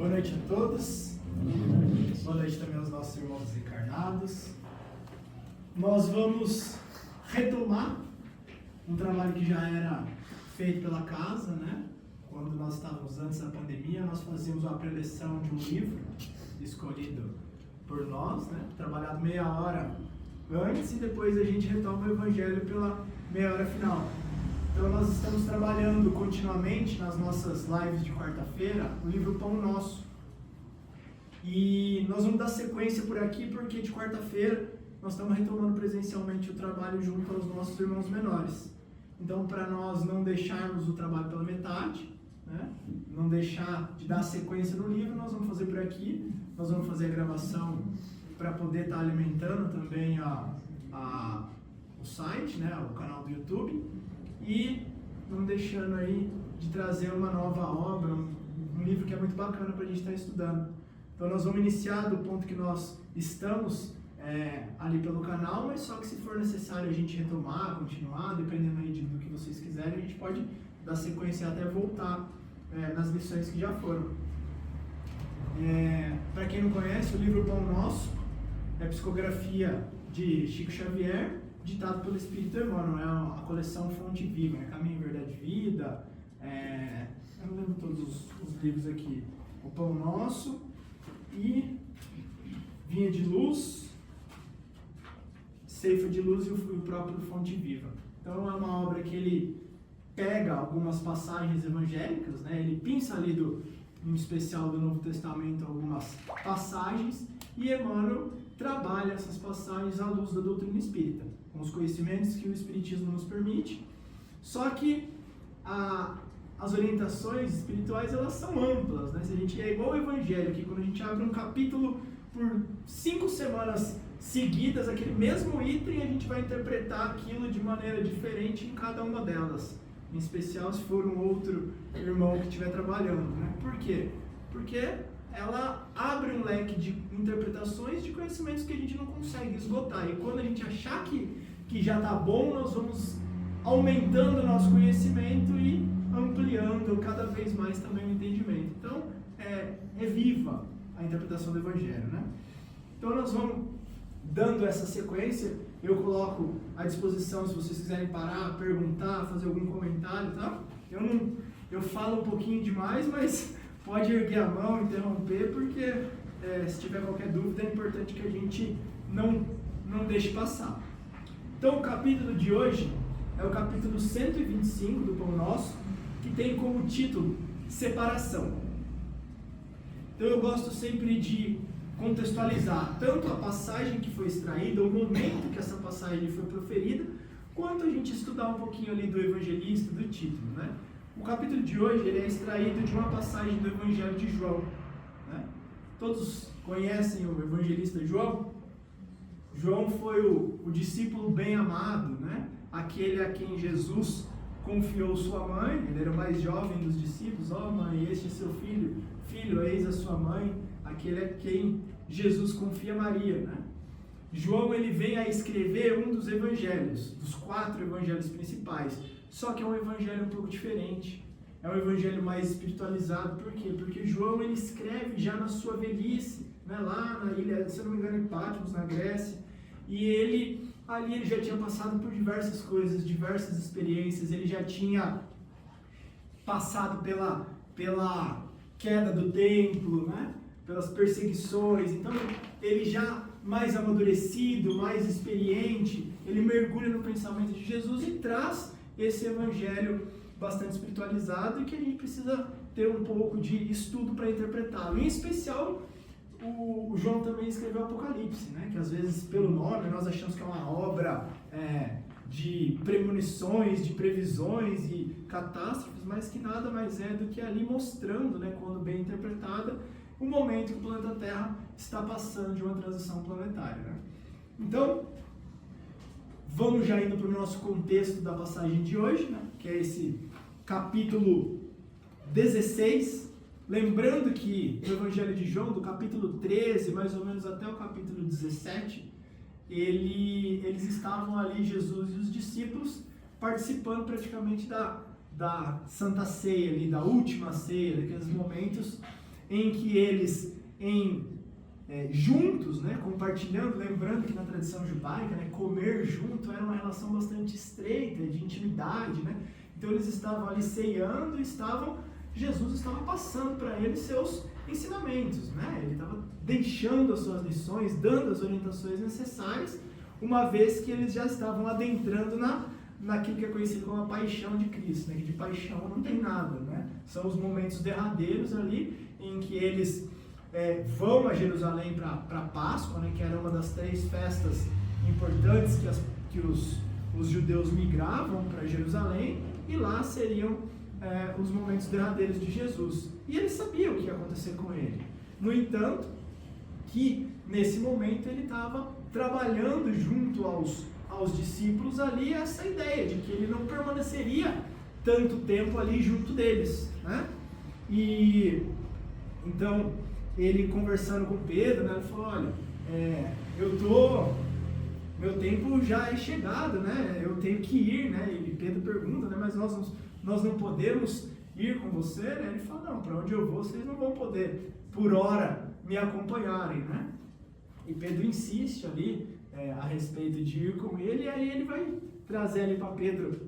Boa noite a todos. Boa noite também aos nossos irmãos desencarnados. Nós vamos retomar um trabalho que já era feito pela casa, né? Quando nós estávamos antes da pandemia, nós fazíamos uma preleção de um livro escolhido por nós, né? Trabalhado meia hora antes e depois a gente retoma o Evangelho pela meia hora final. Então nós estamos trabalhando continuamente nas nossas lives de quarta-feira o livro Pão Nosso. E nós vamos dar sequência por aqui porque de quarta-feira nós estamos retomando presencialmente o trabalho junto aos nossos irmãos menores. Então, para nós não deixarmos o trabalho pela metade, né, não deixar de dar sequência no livro, nós vamos fazer por aqui. Nós vamos fazer a gravação para poder estar alimentando também o site, né, o canal do YouTube. E não deixando aí de trazer uma nova obra, um livro que é muito bacana para a gente estar estudando. Então nós vamos iniciar do ponto que nós estamos ali pelo canal, mas só que se for necessário a gente retomar, continuar, dependendo aí do que vocês quiserem, a gente pode dar sequência até voltar nas lições que já foram. Para quem não conhece, o livro Pão Nosso é a psicografia de Chico Xavier, ditado pelo Espírito Emmanuel, é a coleção Fonte Viva, né? Caminho, Verdade e Vida, eu não lembro todos os livros aqui, o Pão Nosso e Vinha de Luz, Ceifa de Luz e o próprio Fonte Viva. Então é uma obra que ele pega algumas passagens evangélicas, né? Ele pinça ali em especial do Novo Testamento algumas passagens e Emmanuel trabalha essas passagens à luz da doutrina espírita, com os conhecimentos que o Espiritismo nos permite. Só que as orientações espirituais elas são amplas, né? Se a gente é igual ao Evangelho, que quando a gente abre um capítulo por 5 semanas seguidas, aquele mesmo item, a gente vai interpretar aquilo de maneira diferente em cada uma delas. Em especial se for um outro irmão que estiver trabalhando, né? Por quê? Porque ela abre um leque de interpretações de conhecimentos que a gente não consegue esgotar. E quando a gente achar que já está bom, nós vamos aumentando o nosso conhecimento e ampliando cada vez mais também o entendimento. Então, é viva a interpretação do Evangelho, né? Então, nós vamos dando essa sequência. Eu coloco à disposição se vocês quiserem parar, perguntar, fazer algum comentário, tá? Eu falo um pouquinho demais, mas pode erguer a mão, interromper, porque se tiver qualquer dúvida é importante que a gente não deixe passar. Então o capítulo de hoje é o capítulo 125 do Pão Nosso, que tem como título Separação. Então eu gosto sempre de contextualizar tanto a passagem que foi extraída, o momento que essa passagem foi proferida, quanto a gente estudar um pouquinho ali do evangelista, do título, né? O capítulo de hoje ele é extraído de uma passagem do Evangelho de João, né? Todos conhecem o evangelista João? João foi o discípulo bem amado, né? Aquele a quem Jesus confiou sua mãe. Ele era o mais jovem dos discípulos. Ó, mãe, este é seu filho. Filho, eis a sua mãe. Aquele a quem Jesus confia Maria, né? João ele vem a escrever um dos evangelhos, dos 4 evangelhos principais. Só que é um evangelho um pouco diferente. É um evangelho mais espiritualizado. Por quê? Porque João ele escreve já na sua velhice, né? Lá na ilha, se eu não me engano, em Patmos, na Grécia. E ali ele já tinha passado por diversas coisas, diversas experiências. Ele já tinha passado pela queda do templo, né? Pelas perseguições. Então ele já mais amadurecido, mais experiente, ele mergulha no pensamento de Jesus e traz esse evangelho bastante espiritualizado e que a gente precisa ter um pouco de estudo para interpretá-lo. Em especial, o João também escreveu Apocalipse, né? Que às vezes pelo nome nós achamos que é uma obra de premonições, de previsões e catástrofes, mas que nada mais é do que ali mostrando, né, quando bem interpretada, o momento que o planeta Terra está passando de uma transição planetária, né? Então, vamos já indo para o nosso contexto da passagem de hoje, né? Que é esse capítulo 16. Lembrando que no Evangelho de João, do capítulo 13, mais ou menos até o capítulo 17, eles estavam ali, Jesus e os discípulos, participando praticamente da Santa Ceia, ali, da última ceia, daqueles momentos em que eles, juntos, né, compartilhando, lembrando que na tradição judaica, né, comer junto era uma relação bastante estreita, de intimidade, né? Então eles estavam ali ceando, Jesus estava passando para eles seus ensinamentos, né? Ele estava deixando as suas lições, dando as orientações necessárias, uma vez que eles já estavam adentrando naquilo que é conhecido como a paixão de Cristo, né? Que de paixão não tem nada, né? São os momentos derradeiros ali em que eles vão a Jerusalém para Páscoa, né? Que era uma das 3 festas importantes que os judeus migravam para Jerusalém, e lá seriam os momentos derradeiros de Jesus. E eles sabiam o que ia acontecer com ele. No entanto, que nesse momento ele estava trabalhando junto aos discípulos ali essa ideia de que ele não permaneceria tanto tempo ali junto deles, né? E então ele conversando com Pedro, né, ele falou: olha, meu tempo já é chegado, né? Eu tenho que ir, né? E Pedro pergunta, né? Mas nós não podemos ir com você, né? Ele fala: não, para onde eu vou, vocês não vão poder, por hora, me acompanharem, né? E Pedro insiste ali a respeito de ir com ele, e aí ele vai trazer ali para Pedro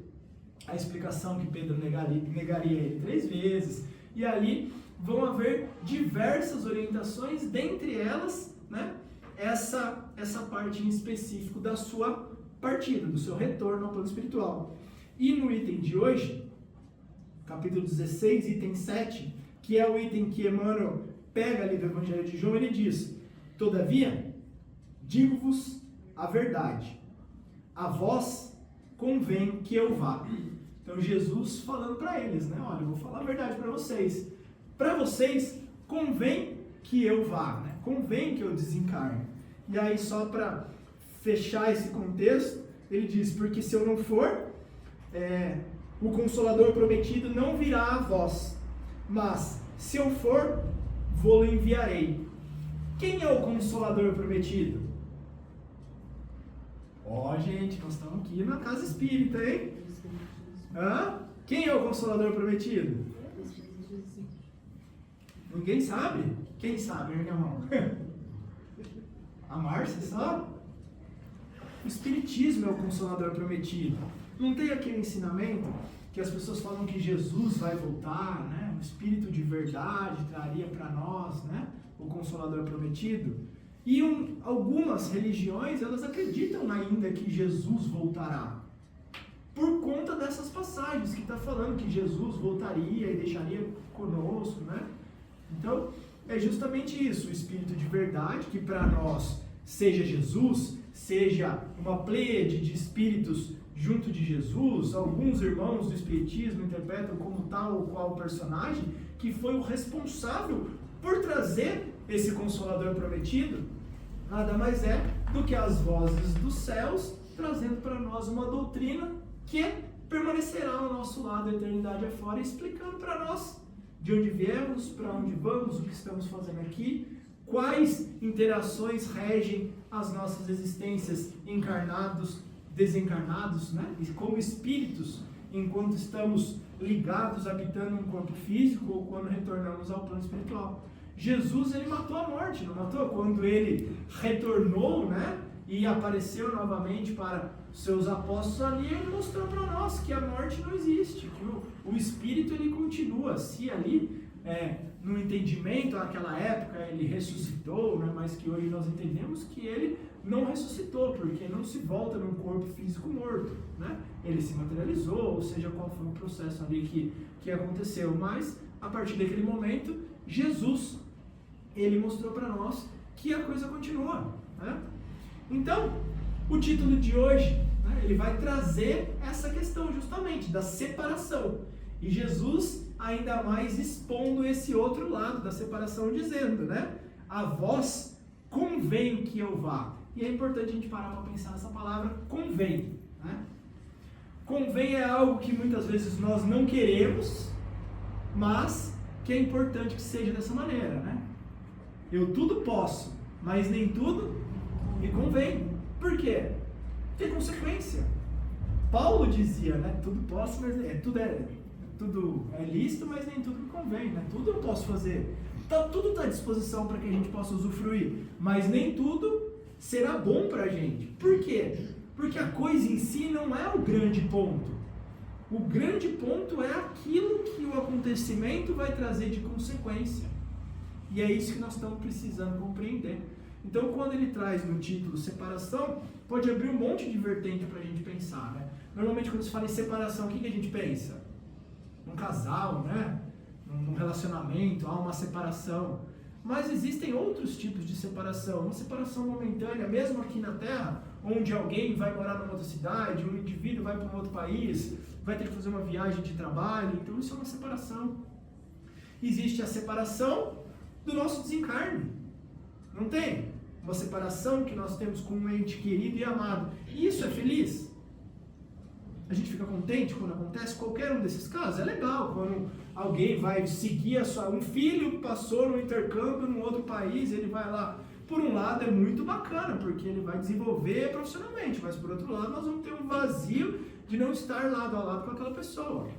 a explicação que Pedro negaria ele 3 vezes, e ali vão haver diversas orientações, dentre elas, né, essa parte em específico da sua partida, do seu retorno ao plano espiritual. E no item de hoje, capítulo 16, item 7, que é o item que Emmanuel pega ali do Evangelho de João, ele diz: todavia, digo-vos a verdade, a vós convém que eu vá. Então Jesus falando para eles, né? Olha, eu vou falar a verdade para vocês. Para vocês convém que eu vá, né? Convém que eu desencarne. E aí, só para fechar esse contexto, ele diz: porque se eu não for, o Consolador prometido não virá a vós, mas se eu for, vou-lo enviarei. Quem é o Consolador prometido? Gente, nós estamos aqui na casa espírita, hein? Quem é o Consolador prometido? Ninguém sabe? Quem sabe, minha irmã? A Márcia sabe? O Espiritismo é o Consolador prometido. Não tem aquele ensinamento que as pessoas falam que Jesus vai voltar, né? O Espírito de verdade traria para nós, né, o Consolador prometido. E algumas religiões, elas acreditam ainda que Jesus voltará, por conta dessas passagens que está falando que Jesus voltaria e deixaria conosco, né? Então, é justamente isso, o Espírito de verdade, que para nós seja Jesus, seja uma pleiade de espíritos junto de Jesus. Alguns irmãos do Espiritismo interpretam como tal ou qual personagem que foi o responsável por trazer esse Consolador prometido. Nada mais é do que as vozes dos céus trazendo para nós uma doutrina que permanecerá ao nosso lado a eternidade afora, explicando para nós de onde viemos, para onde vamos, o que estamos fazendo aqui, quais interações regem as nossas existências encarnados, desencarnados, né? E como espíritos, enquanto estamos ligados, habitando um corpo físico, ou quando retornamos ao plano espiritual. Jesus, ele matou a morte, não matou? Quando ele retornou, né, e apareceu novamente para seus apóstolos ali, ele mostrou para nós que a morte não existe, que o espírito ele continua. Se ali, no entendimento, naquela época, ele ressuscitou, né, mas que hoje nós entendemos que ele não ressuscitou, porque não se volta num corpo físico morto, né? Ele se materializou, ou seja, qual foi o processo ali que aconteceu. Mas, a partir daquele momento, Jesus, ele mostrou para nós que a coisa continua, né? Então, o título de hoje, né, ele vai trazer essa questão justamente da separação. E Jesus ainda mais expondo esse outro lado da separação, dizendo, né? A vós convém que eu vá. E é importante a gente parar para pensar nessa palavra convém, né? Convém é algo que muitas vezes nós não queremos, mas que é importante que seja dessa maneira, né? Eu tudo posso, mas nem tudo me convém. Por quê? Tem consequência. Paulo dizia, né? Tudo posso, mas tudo é lícito, mas nem tudo me convém, né? Tudo eu posso fazer. tudo está à disposição para que a gente possa usufruir, mas nem tudo será bom para a gente. Por quê? Porque a coisa em si não é o grande ponto. O grande ponto é aquilo que o acontecimento vai trazer de consequência. E é isso que nós estamos precisando compreender. Então, quando ele traz no título separação, pode abrir um monte de vertente para a gente pensar, né? Normalmente, quando se fala em separação, o que a gente pensa? Um casal, né? Num relacionamento, há uma separação. Mas existem outros tipos de separação. Uma separação momentânea, mesmo aqui na Terra, onde alguém vai morar numa outra cidade, um indivíduo vai para um outro país, vai ter que fazer uma viagem de trabalho. Então, isso é uma separação. Existe a separação do nosso desencarne. Não tem? Uma separação que nós temos com um ente querido e amado. E isso é feliz? A gente fica contente quando acontece qualquer um desses casos? É legal quando alguém vai seguir um filho passou no intercâmbio num outro país, ele vai lá. Por um lado é muito bacana, porque ele vai desenvolver profissionalmente, mas por outro lado nós vamos ter um vazio de não estar lado a lado com aquela pessoa.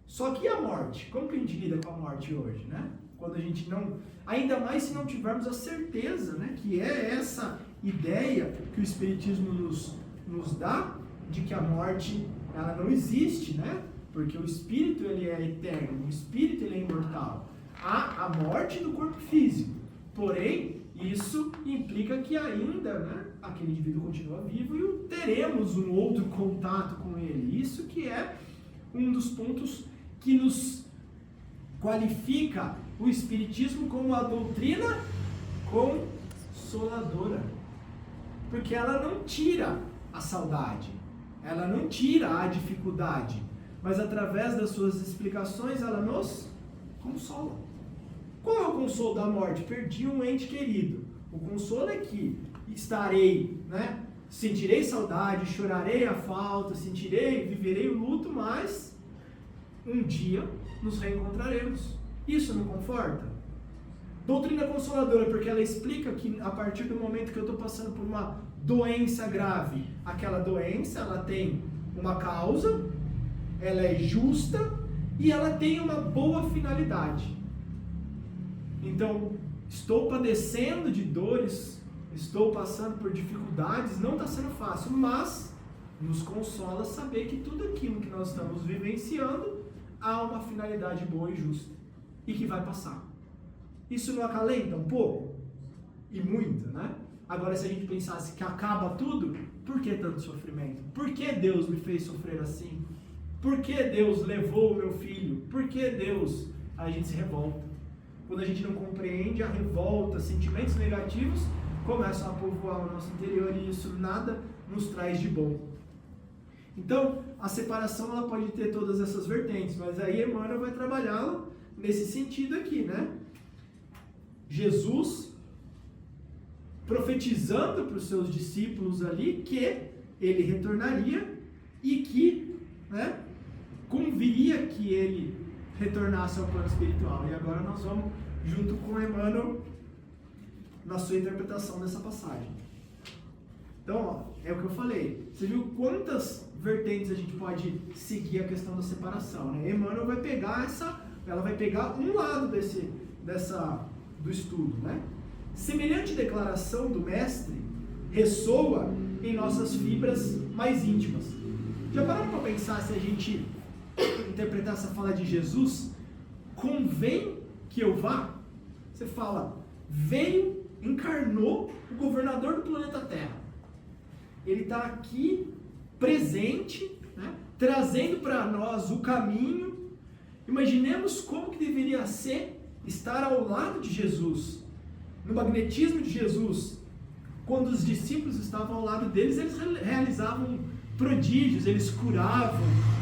Só que a morte? Como que a gente lida com a morte hoje, né? Quando a gente não... Ainda mais se não tivermos a certeza, né? Que é essa ideia que o Espiritismo nos dá, de que a morte, ela não existe, né? Porque o Espírito, ele é eterno, o Espírito, ele é imortal. Há a morte do corpo físico. Porém, isso implica que ainda, né? Aquele indivíduo continua vivo e teremos um outro contato com ele. Isso que é um dos pontos que nos qualifica o Espiritismo como a doutrina consoladora. Porque ela não tira a saudade, ela não tira a dificuldade, mas através das suas explicações ela nos consola. Qual é o consolo da morte? Perdi um ente querido. O consolo é que estarei, né? Sentirei saudade, chorarei a falta, viverei o luto, mas um dia nos reencontraremos. Isso não conforta? Doutrina consoladora, porque ela explica que a partir do momento que eu estou passando por uma doença grave, aquela doença, ela tem uma causa, ela é justa e ela tem uma boa finalidade. Então, estou padecendo de dores, estou passando por dificuldades, não está sendo fácil, mas nos consola saber que tudo aquilo que nós estamos vivenciando há uma finalidade boa e justa e que vai passar. Isso não acalenta um pouco? E muito, né? Agora, se a gente pensasse que acaba tudo, por que tanto sofrimento? Por que Deus me fez sofrer assim? Por que Deus levou o meu filho? Por que Deus? Aí a gente se revolta. Quando a gente não compreende, a revolta, sentimentos negativos começam a povoar o nosso interior e isso nada nos traz de bom. Então, a separação ela pode ter todas essas vertentes, mas aí Emmanuel vai trabalhá-la nesse sentido aqui, né? Jesus profetizando para os seus discípulos ali que ele retornaria e que, né, conviria que ele retornasse ao plano espiritual. E agora nós vamos junto com Emmanuel na sua interpretação dessa passagem. Então, ó, é o que eu falei. Você viu quantas vertentes a gente pode seguir a questão da separação, né? Emmanuel vai pegar ela vai pegar um lado do estudo, né? Semelhante declaração do mestre ressoa em nossas fibras mais íntimas. Já pararam para pensar se a gente interpretar essa fala de Jesus? Convém que eu vá? Você fala, veio, encarnou o governador do planeta Terra. Ele está aqui presente, né, trazendo para nós o caminho. Imaginemos como que deveria ser estar ao lado de Jesus, no magnetismo de Jesus. Quando os discípulos estavam ao lado deles, eles realizavam prodígios, eles curavam,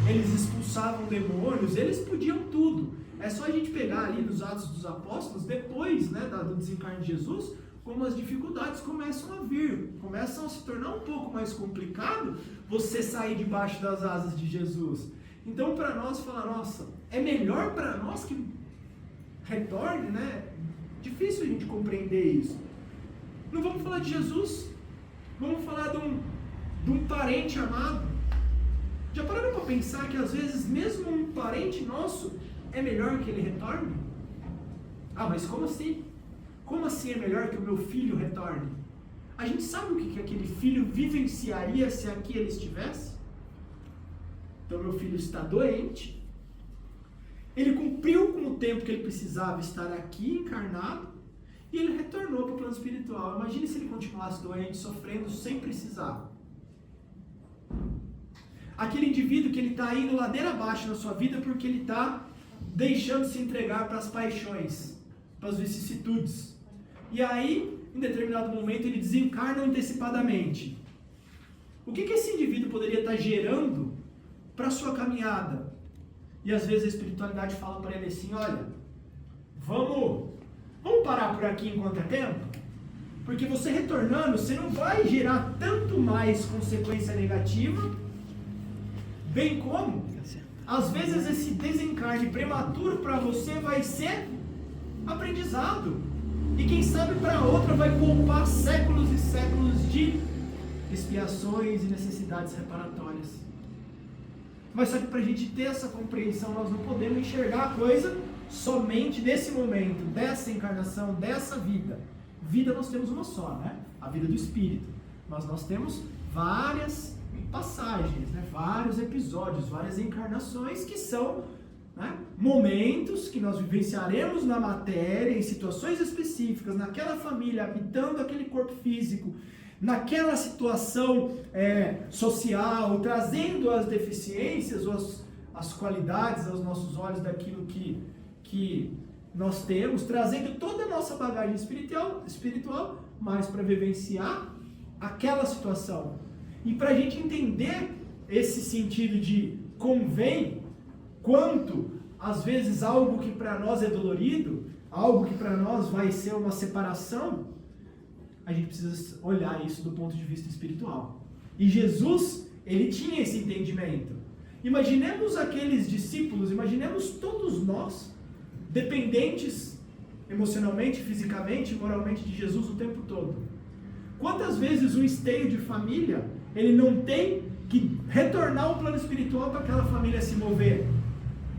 eles expulsavam demônios, eles podiam tudo. É só a gente pegar ali nos Atos dos Apóstolos, depois, né, do desencarne de Jesus, como as dificuldades começam a vir, começam a se tornar um pouco mais complicado você sair debaixo das asas de Jesus. Então, para nós, falar, nossa, é melhor para nós que retorne, né? Difícil a gente compreender isso. Não vamos falar de Jesus, vamos falar de um parente amado. Já pararam para pensar que às vezes mesmo um parente nosso é melhor que ele retorne? Ah, mas como assim? Como assim é melhor que o meu filho retorne? A gente sabe o que aquele filho vivenciaria se aqui ele estivesse? Então, meu filho está doente, ele cumpriu com o tempo que ele precisava estar aqui encarnado, e ele retornou para o plano espiritual. Imagine se ele continuasse doente, sofrendo, sem precisar. Aquele indivíduo que ele está indo ladeira abaixo na sua vida porque ele está deixando se entregar para as paixões, para as vicissitudes. E aí, em determinado momento, ele desencarna antecipadamente. O que esse indivíduo poderia estar gerando para a sua caminhada? E às vezes a espiritualidade fala para ele assim, olha, vamos parar por aqui enquanto é tempo? Porque você retornando, você não vai gerar tanto mais consequência negativa, bem como, às vezes esse desencarne prematuro para você vai ser aprendizado. E quem sabe para outra vai poupar séculos e séculos de expiações e necessidades reparatórias. Mas só que para a gente ter essa compreensão, nós não podemos enxergar a coisa somente desse momento, dessa encarnação, dessa vida. Vida nós temos uma só, né? A vida do espírito. Mas nós temos várias passagens, né? Vários episódios, várias encarnações que são, né, momentos que nós vivenciaremos na matéria, em situações específicas, naquela família, habitando aquele corpo físico, naquela situação social, trazendo as deficiências ou as qualidades aos nossos olhos daquilo que nós temos, trazendo toda a nossa bagagem espiritual, mas para vivenciar aquela situação. E para a gente entender esse sentido de convém, quanto às vezes algo que para nós é dolorido, algo que para nós vai ser uma separação, a gente precisa olhar isso do ponto de vista espiritual. E Jesus, ele tinha esse entendimento. Imaginemos aqueles discípulos, imaginemos todos nós, dependentes emocionalmente, fisicamente, moralmente de Jesus o tempo todo. Quantas vezes um esteio de família, ele não tem que retornar ao plano espiritual para aquela família se mover?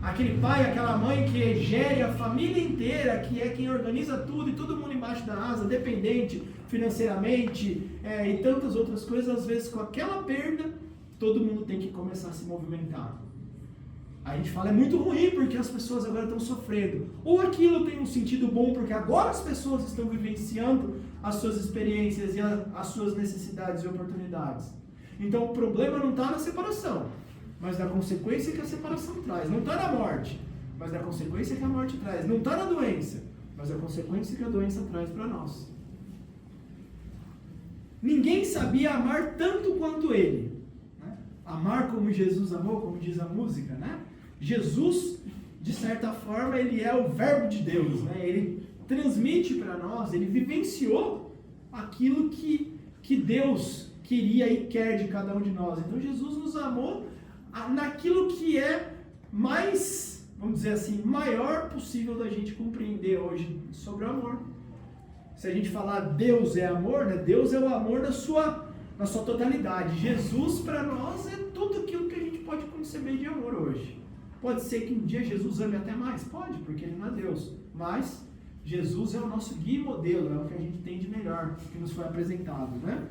Aquele pai, aquela mãe que gere a família inteira, que é quem organiza tudo e todo mundo embaixo da asa, dependente financeiramente e tantas outras coisas, às vezes com aquela perda, todo mundo tem que começar a se movimentar. A gente fala, é muito ruim porque as pessoas agora estão sofrendo. Ou aquilo tem um sentido bom porque agora as pessoas estão vivenciando as suas experiências e as suas necessidades e oportunidades. Então o problema não está na separação, mas na consequência que a separação traz. Não está na morte, mas na consequência que a morte traz. Não está na doença, mas na consequência que a doença traz para nós. Ninguém sabia amar tanto quanto ele. Né? Amar como Jesus amou, como diz a música, né? Jesus, de certa forma, ele é o verbo de Deus, né? Ele transmite para nós, ele vivenciou aquilo que Deus queria e quer de cada um de nós. Então Jesus nos amou naquilo que é mais, vamos dizer assim, maior possível da gente compreender hoje sobre o amor. Se a gente falar Deus é amor, né? Deus é o amor na sua totalidade. Jesus para nós é tudo aquilo que a gente pode conceber de amor hoje. Pode ser que um dia Jesus ame até mais? Pode, porque ele não é Deus. Mas Jesus é o nosso guia e modelo, é o que a gente tem de melhor, que nos foi apresentado, né?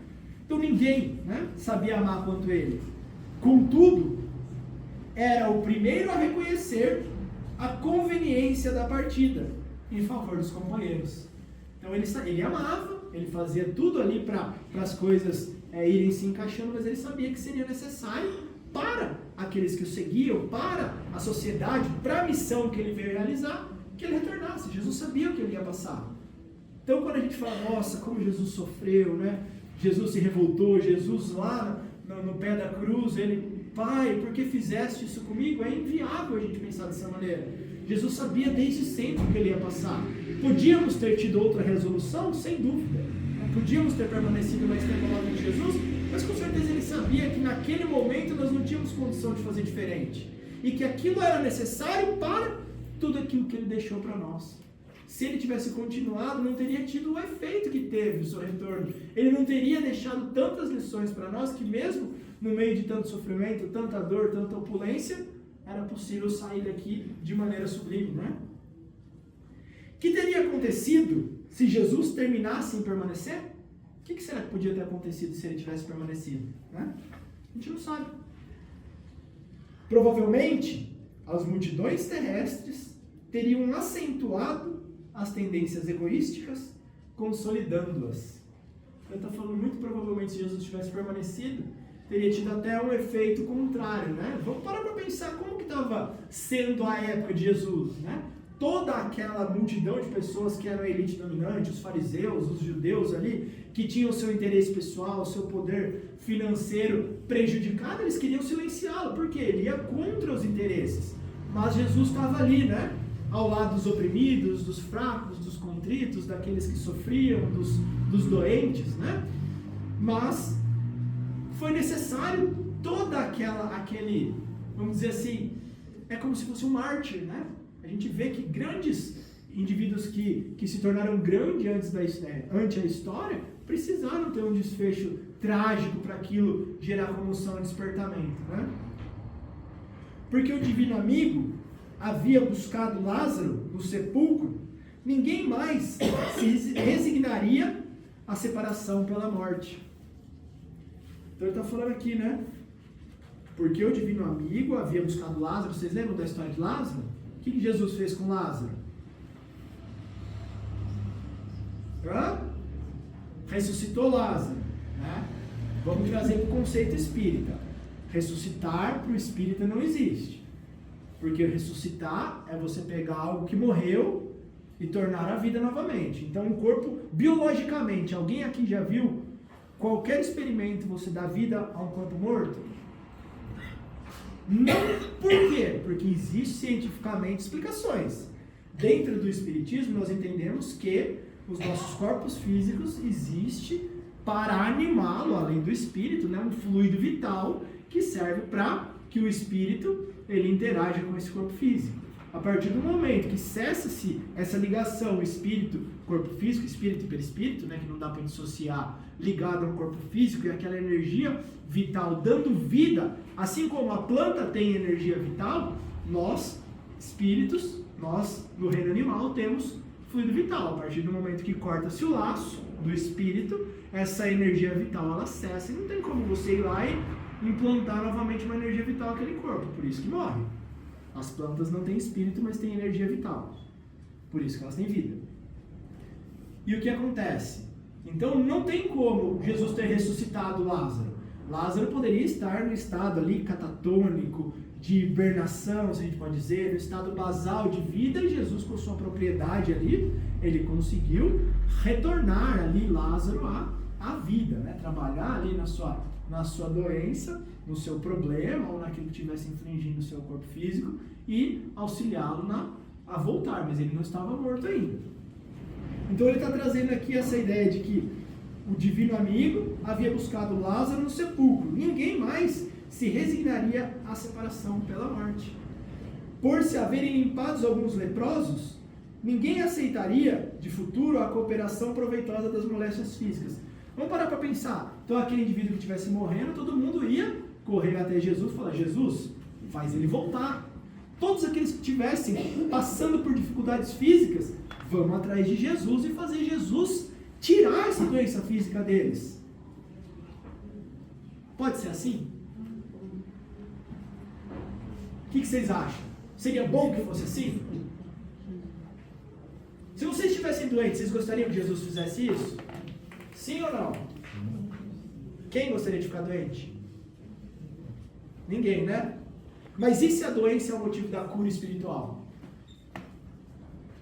Então ninguém, né, sabia amar quanto ele. Contudo, era o primeiro a reconhecer a conveniência da partida em favor dos companheiros. Então ele amava, ele fazia tudo ali para as coisas irem se encaixando, mas ele sabia que seria necessário para aqueles que o seguiam, para a sociedade, para a missão que ele veio realizar, que ele retornasse. Jesus sabia o que ele ia passar. Então quando a gente fala, nossa, como Jesus sofreu, né? Jesus se revoltou, Jesus lá no pé da cruz, ele, Pai, por que fizeste isso comigo? É inviável a gente pensar dessa maneira. Jesus sabia desde sempre o que ele ia passar. Podíamos ter tido outra resolução? Sem dúvida. Podíamos ter permanecido mais tempo ao lado de Jesus, mas com certeza ele sabia que naquele momento nós não tínhamos condição de fazer diferente. E que aquilo era necessário para tudo aquilo que ele deixou para nós. Se ele tivesse continuado, não teria tido o efeito que teve o seu retorno. Ele não teria deixado tantas lições para nós que mesmo no meio de tanto sofrimento, tanta dor, tanta opulência, era possível sair daqui de maneira sublime, né? O que teria acontecido se Jesus terminasse em permanecer? O que será que podia ter acontecido se ele tivesse permanecido? Né? A gente não sabe. Provavelmente, as multidões terrestres teriam acentuado as tendências egoísticas, consolidando-as. Eu estou falando muito provavelmente se Jesus tivesse permanecido, teria tido até um efeito contrário, né? Vamos parar para pensar como que estava sendo a época de Jesus, né? Toda aquela multidão de pessoas que eram a elite dominante, os fariseus, os judeus ali, que tinham o seu interesse pessoal, o seu poder financeiro prejudicado, eles queriam silenciá-lo, porque ele ia contra os interesses. Mas Jesus estava ali, né? Ao lado dos oprimidos, dos fracos, dos contritos, daqueles que sofriam, dos doentes, né? Mas foi necessário toda aquele, vamos dizer assim, é como se fosse um mártir, né? A gente vê que grandes indivíduos que se tornaram grandes ante a história, precisaram ter um desfecho trágico para aquilo gerar comoção e despertamento, né? Porque o divino amigo havia buscado Lázaro no sepulcro, ninguém mais se resignaria à separação pela morte. Então ele está falando aqui, né? Porque o divino amigo havia buscado Lázaro. Vocês lembram da história de Lázaro? O que Jesus fez com Lázaro? Ressuscitou Lázaro, né? Vamos trazer para o conceito espírita. Ressuscitar para o espírita não existe. Porque ressuscitar é você pegar algo que morreu e tornar a vida novamente. Então, um corpo, biologicamente, alguém aqui já viu qualquer experimento você dá vida a um corpo morto? Não. Por quê? Porque existe cientificamente explicações. Dentro do espiritismo, nós entendemos que os nossos corpos físicos existem para animá-lo, além do espírito, né, um fluido vital que serve para que o espírito ele interaja com esse corpo físico. A partir do momento que cessa-se essa ligação espírito-corpo físico, espírito e perispírito, né, que não dá para dissociar, ligado ao corpo físico, e aquela energia vital dando vida, assim como a planta tem energia vital, nós, espíritos, nós no reino animal temos fluido vital. A partir do momento que corta-se o laço do espírito, essa energia vital ela cessa e não tem como você ir lá e implantar novamente uma energia vital naquele corpo, por isso que morre. As plantas não têm espírito, mas têm energia vital, por isso que elas têm vida. E o que acontece? Então não tem como Jesus ter ressuscitado Lázaro. Lázaro poderia estar no estado ali catatônico, de hibernação, se a gente pode dizer, no estado basal de vida, e Jesus, com sua propriedade ali, ele conseguiu retornar ali Lázaro à vida, né? Trabalhar ali na sua doença, no seu problema, ou naquilo que estivesse infringindo o seu corpo físico, e auxiliá-lo a voltar, mas ele não estava morto ainda. Então ele está trazendo aqui essa ideia de que o divino amigo havia buscado Lázaro no sepulcro. Ninguém mais se resignaria à separação pela morte. Por se haverem limpados alguns leprosos, ninguém aceitaria de futuro a cooperação proveitosa das moléstias físicas. Vamos parar para pensar. Então aquele indivíduo que estivesse morrendo, todo mundo ia correr até Jesus e falar: Jesus, faz ele voltar. Todos aqueles que estivessem passando por dificuldades físicas, vamos atrás de Jesus e fazer Jesus tirar essa doença física deles. Pode ser assim? O que vocês acham? Seria bom que fosse assim? Se vocês estivessem doentes, vocês gostariam que Jesus fizesse isso? Sim ou não? Quem gostaria de ficar doente? Ninguém, né? Mas e se a doença é o motivo da cura espiritual?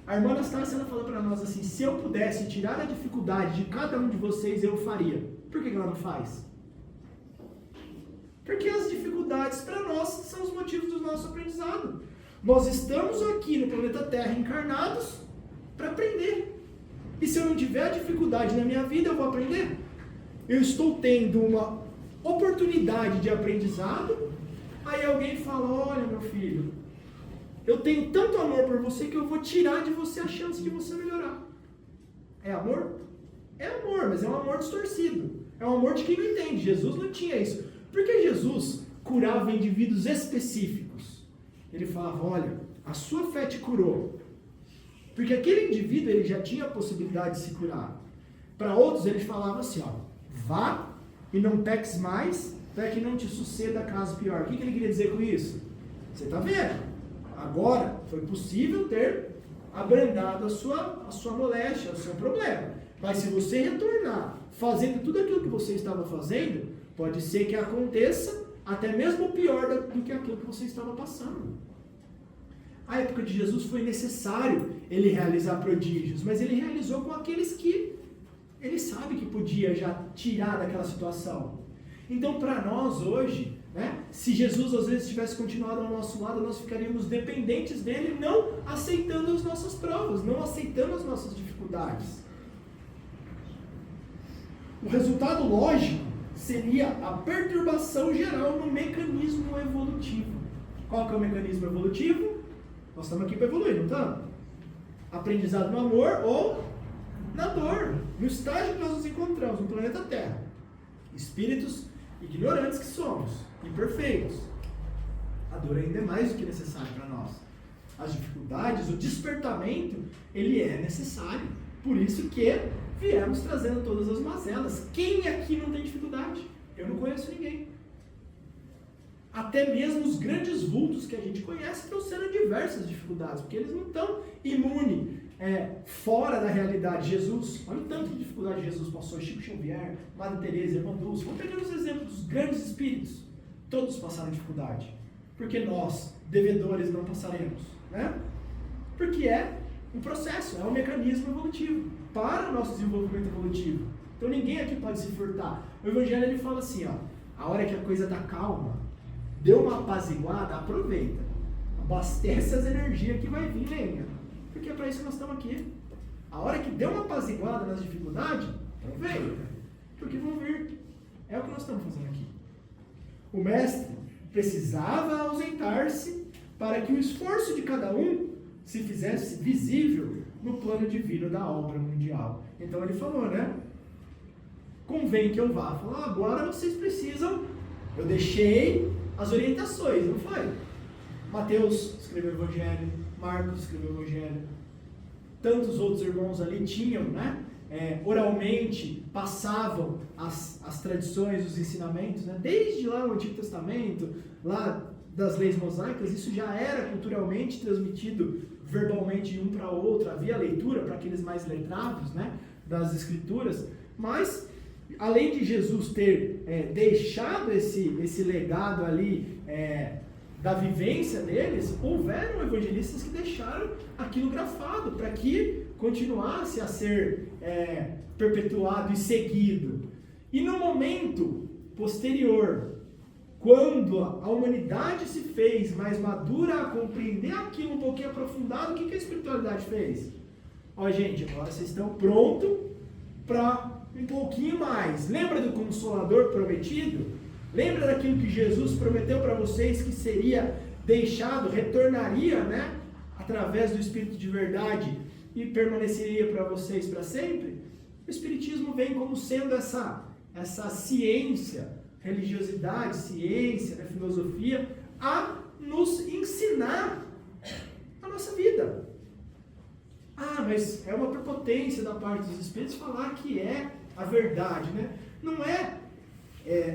A irmã Anastácia fala para nós assim: se eu pudesse tirar a dificuldade de cada um de vocês, eu faria. Por que ela não faz? Porque as dificuldades para nós são os motivos do nosso aprendizado. Nós estamos aqui no planeta Terra encarnados para aprender. E se eu não tiver dificuldade na minha vida, eu vou aprender? Eu estou tendo uma oportunidade de aprendizado, aí alguém fala: olha, meu filho, eu tenho tanto amor por você que eu vou tirar de você a chance de você melhorar. É amor? É amor, mas é um amor distorcido. É um amor de quem não entende. Jesus não tinha isso. Porque Jesus curava indivíduos específicos. Ele falava: olha, a sua fé te curou. Porque aquele indivíduo ele já tinha a possibilidade de se curar. Para outros ele falava assim, ó, vá e não peques mais, para que não te suceda caso pior. O que ele queria dizer com isso? Você está vendo? Agora foi possível ter abrandado a sua moléstia, o seu problema. Mas se você retornar fazendo tudo aquilo que você estava fazendo, pode ser que aconteça até mesmo pior do que aquilo que você estava passando. A época de Jesus foi necessário ele realizar prodígios, mas ele realizou com aqueles que ele sabe que podia já tirar daquela situação. Então, para nós hoje, né, se Jesus às vezes tivesse continuado ao nosso lado, nós ficaríamos dependentes dele, não aceitando as nossas provas, não aceitando as nossas dificuldades. O resultado lógico seria a perturbação geral no mecanismo evolutivo. Qual que é o mecanismo evolutivo? Nós estamos aqui para evoluir, não estamos? Aprendizado no amor ou na dor. No estágio que nós nos encontramos, no planeta Terra. Espíritos ignorantes que somos, imperfeitos. A dor ainda é mais do que necessária para nós. As dificuldades, o despertamento, ele é necessário. Por isso que viemos trazendo todas as mazelas. Quem aqui não tem dificuldade? Eu não conheço ninguém. Até mesmo os grandes vultos que a gente conhece trouxeram diversas dificuldades, porque eles não estão imunes, fora da realidade. Jesus, olha o tanto de dificuldade Jesus passou, Chico Xavier, Madre Teresa, Irmã Dulce. Vamos pegar os exemplos dos grandes espíritos. Todos passaram dificuldade. Porque nós, devedores, não passaremos, né? Porque é um processo, é um mecanismo evolutivo para o nosso desenvolvimento evolutivo. Então ninguém aqui pode se furtar. O Evangelho ele fala assim, ó, a hora que a coisa está calma, deu uma apaziguada, aproveita. Abastece as energias que vai vir, lenha. Porque é para isso que nós estamos aqui. A hora que deu uma apaziguada nas dificuldades, aproveita. Porque vão vir. É o que nós estamos fazendo aqui. O mestre precisava ausentar-se para que o esforço de cada um se fizesse visível no plano divino da obra mundial. Então ele falou, né? Convém que eu vá. Falou, agora vocês precisam. Eu deixei as orientações, não foi? Mateus escreveu o Evangelho, Marcos escreveu o Evangelho, tantos outros irmãos ali tinham, né? Oralmente passavam as tradições, os ensinamentos, né? Desde lá no Antigo Testamento, lá das leis mosaicas, isso já era culturalmente transmitido verbalmente de um para outro, havia leitura para aqueles mais letrados, né? Das escrituras, mas além de Jesus ter deixado esse legado ali da vivência deles, houveram evangelistas que deixaram aquilo grafado para que continuasse a ser perpetuado e seguido. E no momento posterior, quando a humanidade se fez mais madura a compreender aquilo um pouquinho aprofundado, o que a espiritualidade fez? Ó, gente, agora vocês estão prontos para um pouquinho mais. Lembra do Consolador prometido? Lembra daquilo que Jesus prometeu para vocês que seria deixado, retornaria, né? Através do Espírito de verdade e permaneceria para vocês para sempre? O Espiritismo vem como sendo essa ciência, religiosidade, ciência, né, filosofia, a nos ensinar a nossa vida. Mas é uma prepotência da parte dos Espíritos falar que é a verdade, né? Não é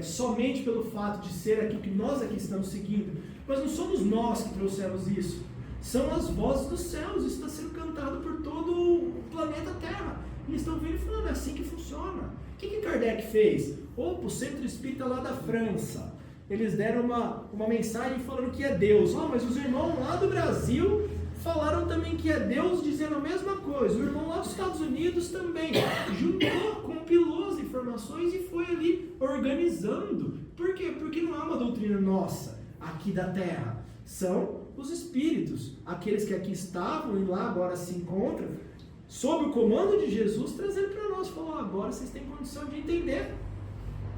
somente pelo fato de ser aquilo que nós aqui estamos seguindo, mas não somos nós que trouxemos isso. São as vozes dos céus, isso está sendo cantado por todo o planeta Terra. Eles estão vindo e falando, é assim que funciona. O que Kardec fez? O Centro Espírita lá da França, eles deram uma mensagem falando que é Deus. Mas os irmãos lá do Brasil falaram também que é Deus, dizendo a mesma coisa. O irmão lá dos Estados Unidos também juntou, compilou as informações e foi ali organizando. Por quê? Porque não é uma doutrina nossa, aqui da Terra. São os espíritos, aqueles que aqui estavam e lá agora se encontram, sob o comando de Jesus, trazendo para nós. Falou, agora vocês têm condição de entender.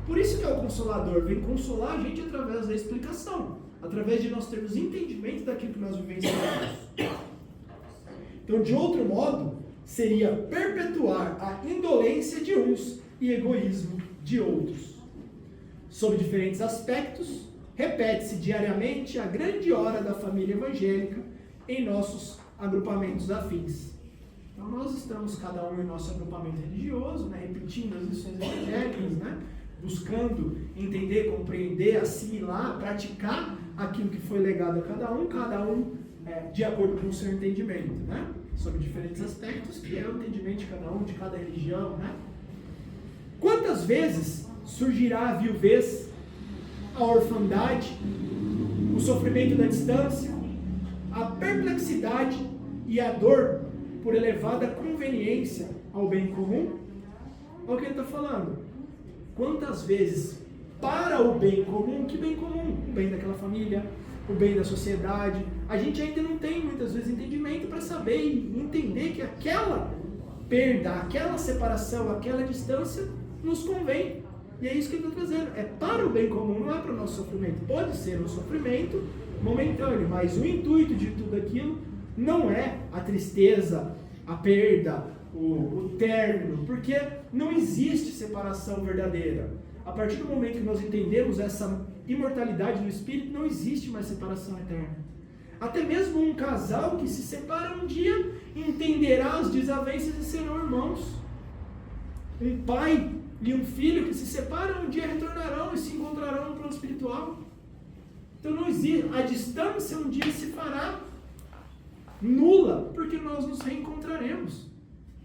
Por isso que é o Consolador, vem consolar a gente através da explicação, através de nós termos entendimento daquilo que nós vivenciamos. Então, de outro modo, seria perpetuar a indolência de uns e egoísmo de outros. Sob diferentes aspectos, repete-se diariamente a grande hora da família evangélica em nossos agrupamentos afins. Então nós estamos cada um em nosso agrupamento religioso, né, repetindo as lições evangélicas, né, buscando entender, compreender, assimilar, praticar aquilo que foi legado a cada um de acordo com o seu entendimento, né, sobre diferentes aspectos, que é o entendimento de cada um, de cada religião, né. Quantas vezes surgirá a viuvez, a orfandade, o sofrimento da distância, a perplexidade e a dor por elevada conveniência ao bem comum? Olha o que ele está falando. Quantas vezes, para o bem comum, que bem comum? O bem daquela família, o bem da sociedade. A gente ainda não tem, muitas vezes, entendimento para saber e entender que aquela perda, aquela separação, aquela distância nos convém. E é isso que ele está trazendo. É para o bem comum, não é para o nosso sofrimento. Pode ser um sofrimento momentâneo, mas o intuito de tudo aquilo não é a tristeza, a perda, o término, porque não existe separação verdadeira. A partir do momento que nós entendemos essa imortalidade do espírito, não existe mais separação eterna. Até mesmo um casal que se separa um dia entenderá as desavenças e serão irmãos. Um pai e um filho que se separam um dia retornarão e se encontrarão no plano espiritual. Então não existe, a distância um dia se fará nula, porque nós nos reencontraremos.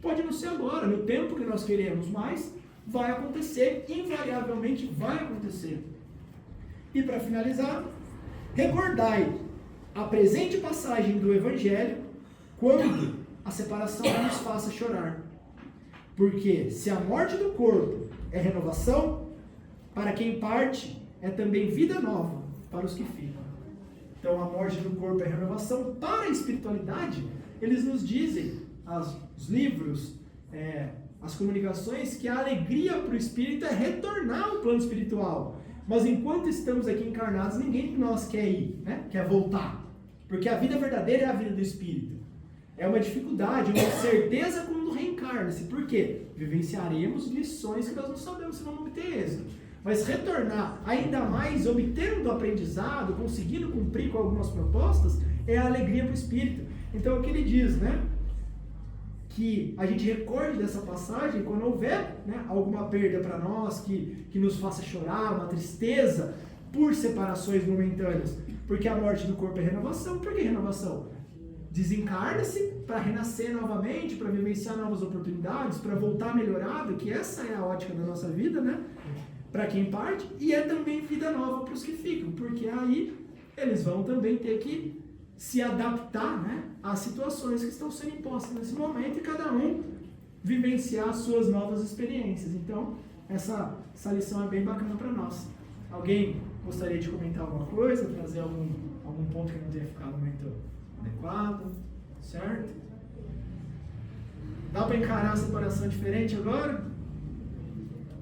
Pode não ser agora, no tempo que nós queremos, mas vai acontecer, invariavelmente vai acontecer. E para finalizar, recordai a presente passagem do Evangelho, quando a separação nos faça chorar. Porque se a morte do corpo é renovação, para quem parte é também vida nova para os que ficam. Então a morte do corpo é renovação. Para a espiritualidade, eles nos dizem, os livros, as comunicações, que a alegria para o espírito é retornar ao plano espiritual. Mas enquanto estamos aqui encarnados, ninguém de nós quer ir, né? Quer voltar. Porque a vida verdadeira é a vida do espírito. É uma dificuldade, uma certeza quando reencarna-se. Por quê? Vivenciaremos lições que nós não sabemos se vamos obter êxito. Mas retornar, ainda mais obtendo aprendizado, conseguindo cumprir com algumas propostas, é a alegria para o espírito. Então é o que ele diz, né? Que a gente recorde dessa passagem quando houver, né, alguma perda para nós, que nos faça chorar, uma tristeza por separações momentâneas. Porque a morte do corpo é renovação. Por que renovação? Desencarna-se para renascer novamente, para vivenciar novas oportunidades, para voltar melhorado, que essa é a ótica da nossa vida, né? Para quem parte, e é também vida nova para os que ficam, porque aí eles vão também ter que se adaptar, né, às situações que estão sendo impostas nesse momento e cada um vivenciar as suas novas experiências. Então, essa lição é bem bacana para nós. Alguém gostaria de comentar alguma coisa, trazer algum ponto que não tenha ficado muito adequado, certo? Dá para encarar a separação diferente agora?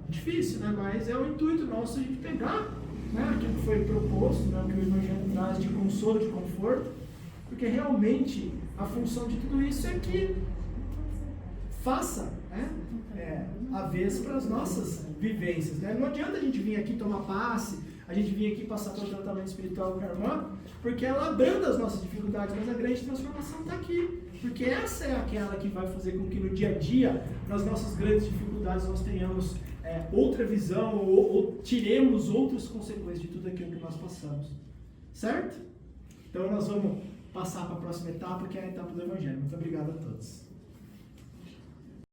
Difícil, né? Mas é o intuito nosso de pegar, né, aquilo que foi proposto, né, o que o Evangelho traz de consolo, de conforto, porque realmente a função de tudo isso é que faça, né, a vez para as nossas vivências, né? Não adianta a gente vir aqui tomar passe, a gente vir aqui passar pelo tratamento espiritual com a irmã, porque ela abranda as nossas dificuldades, mas a grande transformação está aqui, porque essa é aquela que vai fazer com que no dia a dia, nas nossas grandes dificuldades, nós tenhamos outra visão ou tiremos outras consequências de tudo aquilo que nós passamos, certo? Então nós vamos passar para a próxima etapa, que é a etapa do Evangelho. Muito obrigado a todos.